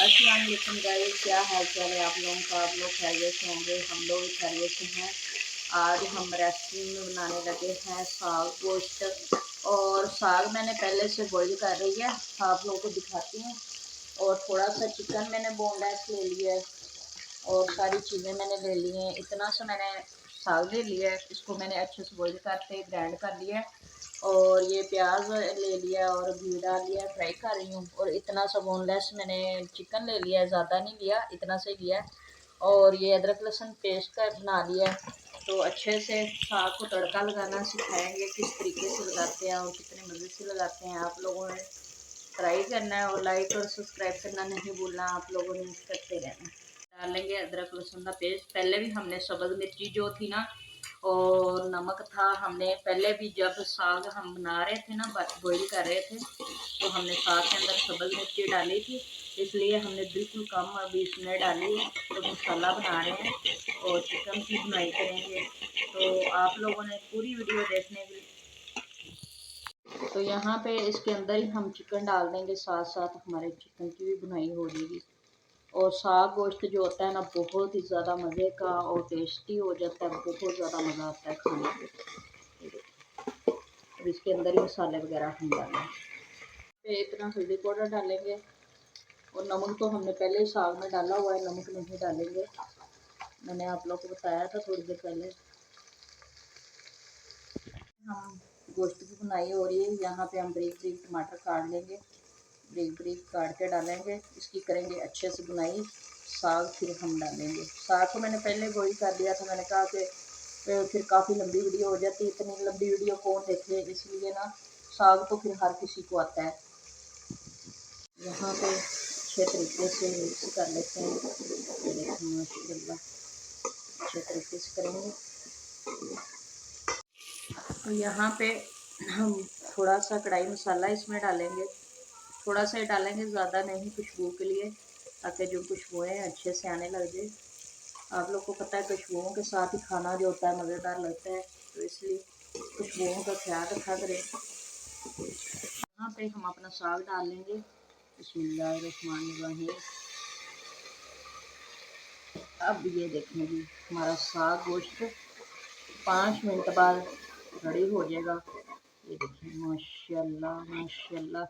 अस्सलाम वालेकुम गाइस, क्या हाल चाल है आप लोगों का। आप लोग खैरियत से होंगे, हम लोग भी खैरियत से हैं। आज हम रेसिपी में बनाने लगे हैं साग गोश्त। और साग मैंने पहले से बॉईल कर रही है, आप लोगों को दिखाती हूँ। और थोड़ा सा चिकन मैंने बोनलेस ले लिया है और सारी चीज़ें मैंने ले ली हैं। इतना सा मैंने साग ले लिया है, इसको मैंने अच्छे से बॉईल करके ग्राइंड कर लिया है। और ये प्याज ले लिया और घी डाल लिया, फ्राई कर रही हूँ। और इतना सा बोनलेस मैंने चिकन ले लिया है, ज़्यादा नहीं लिया, इतना से लिया है। और ये अदरक लहसुन पेस्ट का बना लिया है। तो अच्छे से साग को तड़का लगाना सिखाएंगे, किस तरीके से लगाते हैं और कितने मज़े से लगाते हैं। आप लोगों ने ट्राई करना है और लाइक और सब्सक्राइब करना नहीं भूलना, आप लोगों ने करते रहना। डालेंगे अदरक लहसुन का पेस्ट। पहले भी हमने सब्ज़ मिर्ची जो थी ना और नमक था, हमने पहले भी जब साग हम बना रहे थे ना, बॉईल कर रहे थे, तो हमने साग के अंदर सब्ज़ मिर्ची डाली थी। इसलिए हमने बिल्कुल कम अभी इसमें डाली है। तो मसाला बना रहे हैं और चिकन की बुनाई करेंगे। तो आप लोगों ने पूरी वीडियो देखने के लिए। तो यहाँ पे इसके अंदर ही हम चिकन डाल देंगे, साथ साथ हमारे चिकन की भी बुनाई हो जाएगी। और साग गोश्त जो होता है ना, बहुत ही ज़्यादा मज़े का और टेस्टी हो जाता है, बहुत ज़्यादा मज़ा आता है खाने में। और इसके अंदर ही मसाले वगैरह हम डालेंगे। इतना हल्दी पाउडर डालेंगे और नमक तो हमने पहले ही साग में डाला हुआ है, नमक नहीं डालेंगे, मैंने आप लोगों को बताया था थोड़ी देर पहले। हम गोश्त की बुनाई हो रही है, यहाँ पे हम बारीक बारीक टमाटर काट लेंगे, बारीक बारीक काट के डालेंगे। इसकी करेंगे अच्छे से बुनाई। साग फिर हम डालेंगे। साग को मैंने पहले बॉईल कर दिया था, मैंने कहा कि फिर काफ़ी लंबी वीडियो हो जाती है, इतनी लंबी वीडियो कौन देखे, इसलिए ना साग तो फिर हर किसी को आता है। यहाँ पे अच्छे तरीके से मिक्स कर लेते हैं। ये देखें माशाल्लाह, अच्छे तरीके से करेंगे। तो यहाँ पे हम थोड़ा सा कढ़ाई मसाला इसमें डालेंगे, थोड़ा सा ही डालेंगे, ज़्यादा नहीं, खुशबू के लिए, ताकि जो खुशबुएँ अच्छे से आने लग जाए। आप लोग को पता है खुशबुओं के साथ ही खाना जो होता है मज़ेदार लगता है, तो इसलिए खुशबुओं का ख्याल रखा करें। यहाँ पे हम अपना साग डाल लेंगे। बिस्मिल्लाहिर्रहमानिर्रहीम। अब ये देखें जी, हमारा साग गोश्त 5 मिनट बाद रेडी हो जाएगा। ये देखिए माशाल्लाह माशाल्लाह,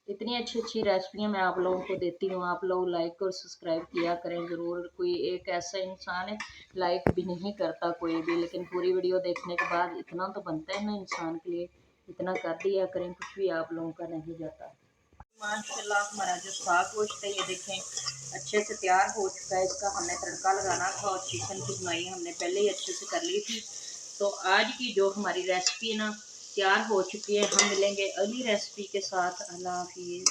इतनी अच्छी अच्छी रेसिपियाँ मैं आप लोगों को देती हूँ। आप लोग लाइक और सब्सक्राइब किया करें ज़रूर। कोई एक ऐसा इंसान है लाइक भी नहीं करता कोई भी, लेकिन पूरी वीडियो देखने के बाद इतना तो बनता है ना इंसान के लिए, इतना कर दिया करें, कुछ भी आप लोगों का नहीं जाता। माशाल्लाह हमारा जो साग गोश्त है, ये देखें अच्छे से तैयार हो चुका है। इसका हमने तड़का लगाना था और चिकन की बुनाई हमने पहले ही अच्छे से कर ली थी। तो आज की जो हमारी रेसिपी है ना, तैयार हो चुकी है। हम मिलेंगे अगली रेसिपी के साथ। अल्लाह हाफिज़।